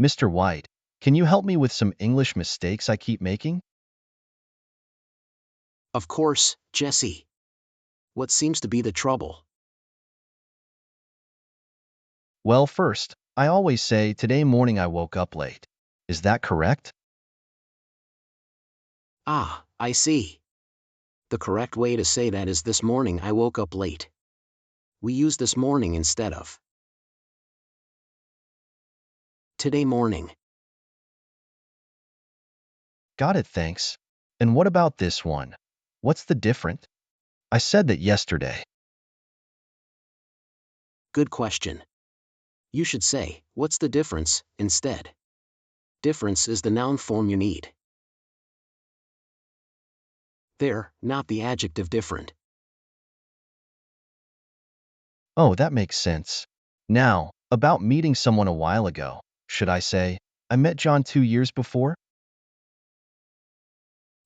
Mr. White, can you help me with some English mistakes I keep making? Of course, Jesse. What seems to be the trouble? Well, first, I always say, today morning I woke up late. Is that correct? Ah, I see. The correct way to say that is this morning I woke up late. We use this morning instead of today morning. Got it, thanks. And what about this one? What's the difference? I said that yesterday. Good question. You should say, what's the difference, instead. Difference is the noun form you need. There, not the adjective different. Oh, that makes sense. Now, about meeting someone a while ago, should I say, I met John 2 years before?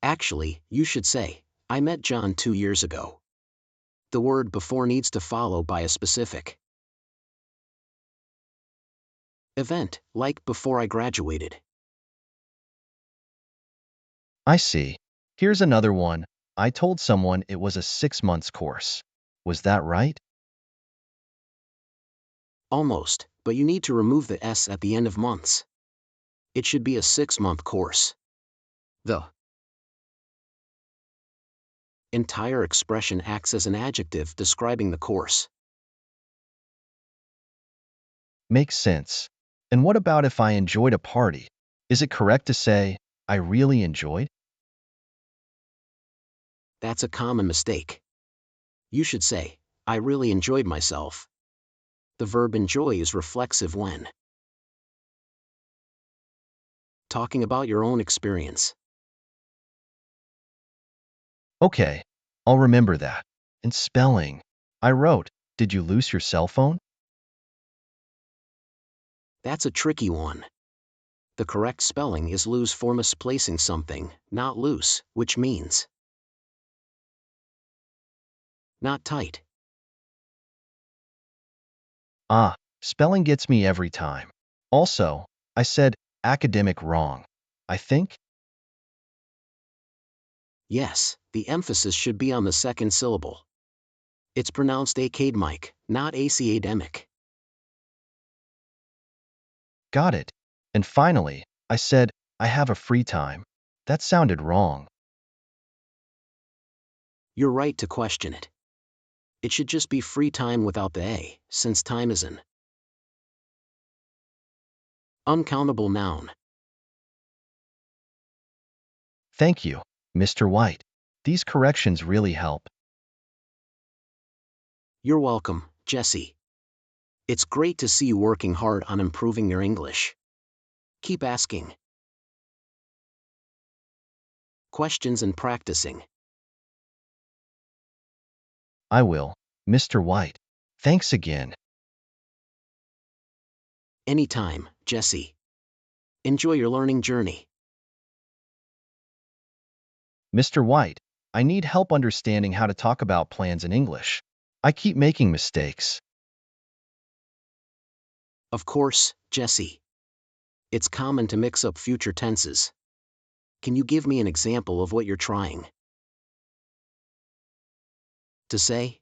Actually, you should say, I met John 2 years ago. The word before needs to follow by a specific event, like before I graduated. I see. Here's another one. I told someone it was a 6 months course. Was that right? Almost, but you need to remove the S at the end of months. It should be a 6-month course. The entire expression acts as an adjective describing the course. Makes sense. And what about if I enjoyed a party? Is it correct to say, I really enjoyed? That's a common mistake. You should say, I really enjoyed myself. The verb enjoy is reflexive when talking about your own experience. Okay, I'll remember that. And spelling. I wrote, did you lose your cell phone? That's a tricky one. The correct spelling is lose for misplacing something, not loose, which means not tight. Ah, spelling gets me every time. Also, I said academic wrong. I think? Yes, the emphasis should be on the second syllable. It's pronounced academic, not academic. Got it. And finally, I said, I have a free time. That sounded wrong. You're right to question it. It should just be free time without the A, since time is an uncountable noun. Thank you, Mr. White. These corrections really help. You're welcome, Jesse. It's great to see you working hard on improving your English. Keep asking questions and practicing. I will, Mr. White. Thanks again. Anytime, Jesse. Enjoy your learning journey. Mr. White, I need help understanding how to talk about plans in English. I keep making mistakes. Of course, Jesse. It's common to mix up future tenses. Can you give me an example of what you're trying to say?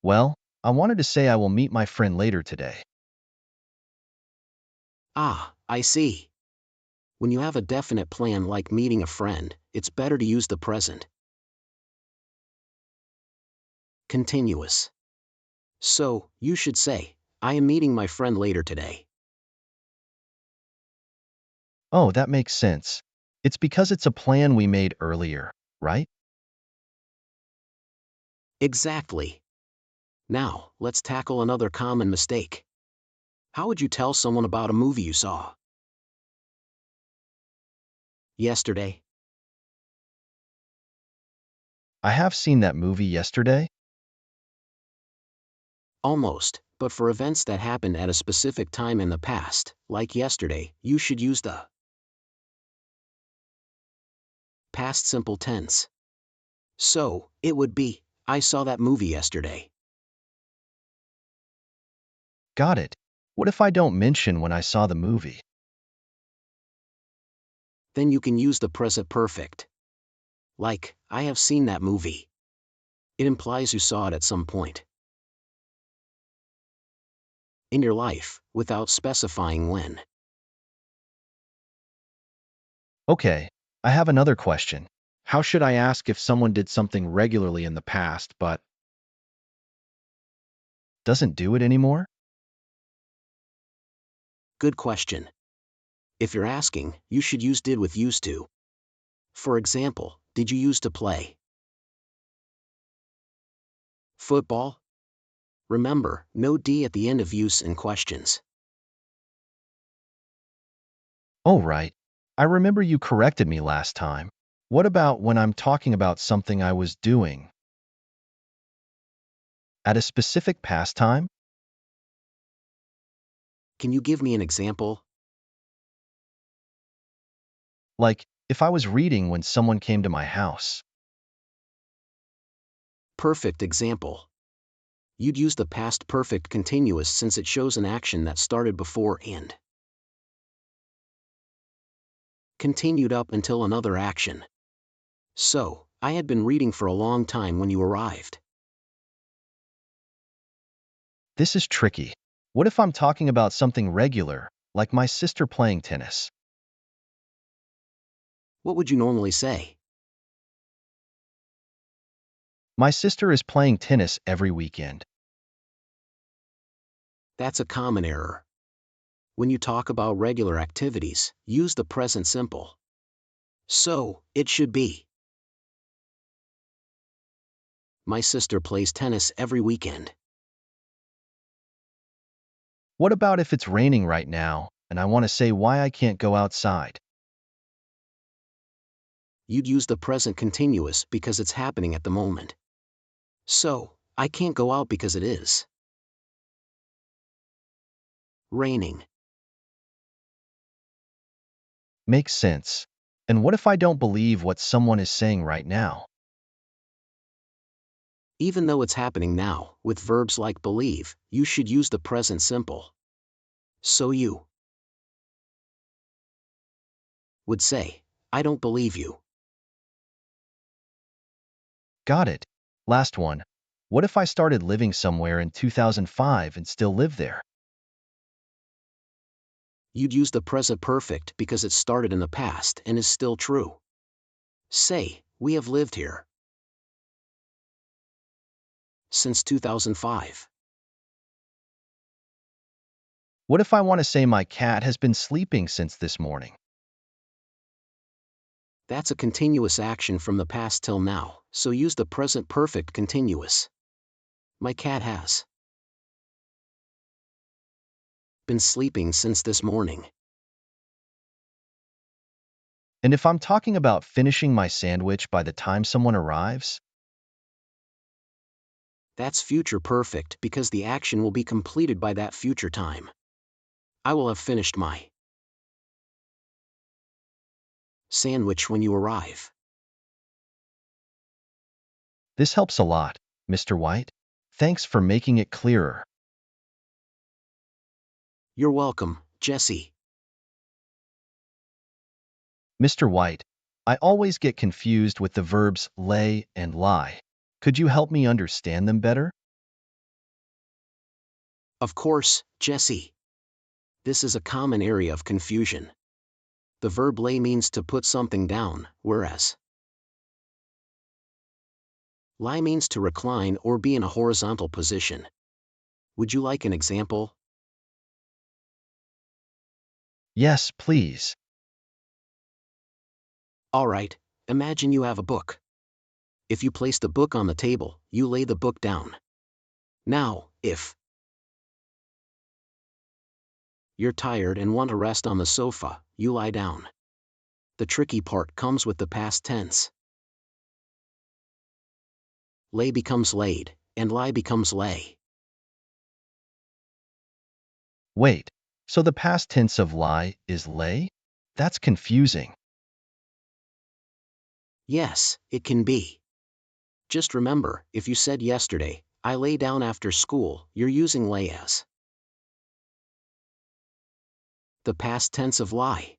Well, I wanted to say I will meet my friend later today. Ah, I see. When you have a definite plan like meeting a friend, it's better to use the present continuous. So, you should say, I am meeting my friend later today. Oh, that makes sense. It's because it's a plan we made earlier, right? Exactly. Now, let's tackle another common mistake. How would you tell someone about a movie you saw yesterday? I have seen that movie yesterday. Almost, but for events that happened at a specific time in the past, like yesterday, you should use the past simple tense. So, it would be, I saw that movie yesterday. Got it. What if I don't mention when I saw the movie? Then you can use the present perfect. Like, I have seen that movie. It implies you saw it at some point in your life, without specifying when. Okay, I have another question. How should I ask if someone did something regularly in the past but doesn't do it anymore? Good question. If you're asking, you should use did with used to. For example, did you used to play football? Remember, no D at the end of use in questions. Oh, right. I remember you corrected me last time. What about when I'm talking about something I was doing at a specific pastime? Can you give me an example? Like, if I was reading when someone came to my house. Perfect example. You'd use the past perfect continuous since it shows an action that started before and continued up until another action. So, I had been reading for a long time when you arrived. This is tricky. What if I'm talking about something regular, like my sister playing tennis? What would you normally say? My sister is playing tennis every weekend. That's a common error. When you talk about regular activities, use the present simple. So, it should be. My sister plays tennis every weekend. What about if it's raining right now and I want to say why I can't go outside? You'd use the present continuous because it's happening at the moment. So, I can't go out because it is raining. Makes sense. And what if I don't believe what someone is saying right now? Even though it's happening now, with verbs like believe, you should use the present simple. So you would say, I don't believe you. Got it. Last one. What if I started living somewhere in 2005 and still live there? You'd use the present perfect because it started in the past and is still true. Say, we have lived here since 2005. What if I want to say my cat has been sleeping since this morning? That's a continuous action from the past till now, so use the present perfect continuous. My cat has been sleeping since this morning. And if I'm talking about finishing my sandwich by the time someone arrives? That's future perfect because the action will be completed by that future time. I will have finished my sandwich when you arrive. This helps a lot, Mr. White. Thanks for making it clearer. You're welcome, Jesse. Mr. White, I always get confused with the verbs lay and lie. Could you help me understand them better? Of course, Jesse. This is a common area of confusion. The verb lay means to put something down, whereas lie means to recline or be in a horizontal position. Would you like an example? Yes, please. Alright, imagine you have a book. If you place the book on the table, you lay the book down. Now, if you're tired and want to rest on the sofa, you lie down. The tricky part comes with the past tense. Lay becomes laid, and lie becomes lay. Wait, so the past tense of lie is lay? That's confusing. Yes, it can be. Just remember, if you said yesterday, I lay down after school, you're using lay as The past tense of lie.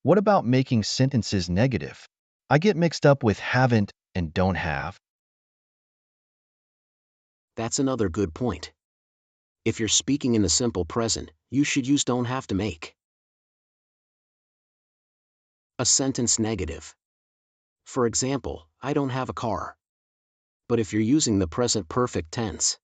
What about making sentences negative? I get mixed up with haven't and don't have. That's another good point. If you're speaking in the simple present, you should use don't have to make a sentence negative. For example, I don't have a car. But if you're using the present perfect tense,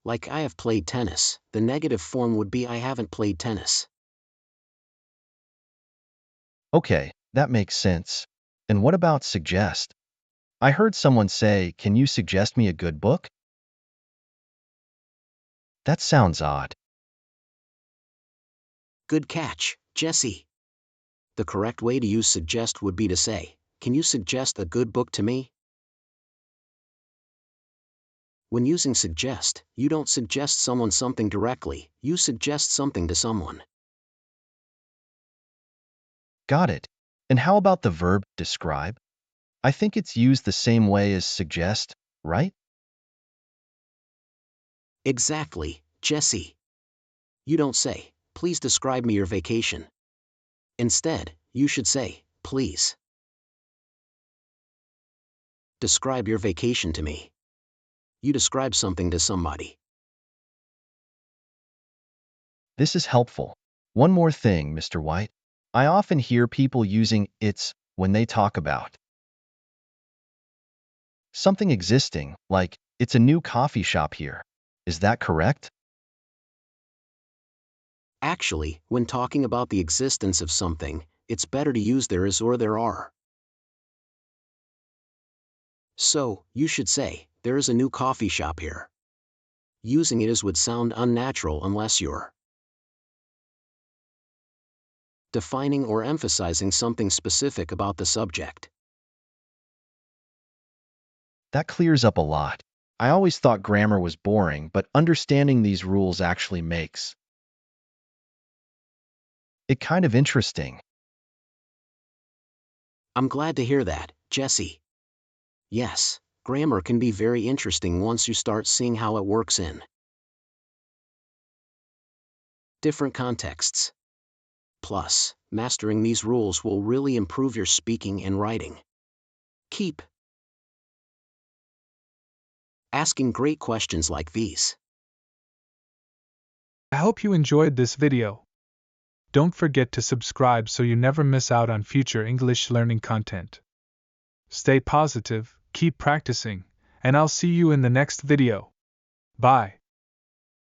like I have played tennis, the negative form would be I haven't played tennis. Okay, that makes sense. And what about suggest? I heard someone say, can you suggest me a good book? That sounds odd. Good catch, Jesse. The correct way to use suggest would be to say, can you suggest a good book to me? When using suggest, you don't suggest someone something directly, you suggest something to someone. Got it. And how about the verb describe? I think it's used the same way as suggest, right? Exactly, Jesse. You don't say, please describe me your vacation. Instead, you should say, please describe your vacation to me. You describe something to somebody. This is helpful. One more thing, Mr. White. I often hear people using it's when they talk about something existing, like it's a new coffee shop here. Is that correct? Actually, when talking about the existence of something, it's better to use there is or there are. So, you should say, there is a new coffee shop here. Using it as would sound unnatural unless you're defining or emphasizing something specific about the subject. That clears up a lot. I always thought grammar was boring, but understanding these rules actually makes it kind of interesting. I'm glad to hear that, Jesse. Yes, grammar can be very interesting once you start seeing how it works in different contexts. Plus, mastering these rules will really improve your speaking and writing. Keep asking great questions like these. I hope you enjoyed this video. Don't forget to subscribe so you never miss out on future English learning content. Stay positive, keep practicing, and I'll see you in the next video. Bye.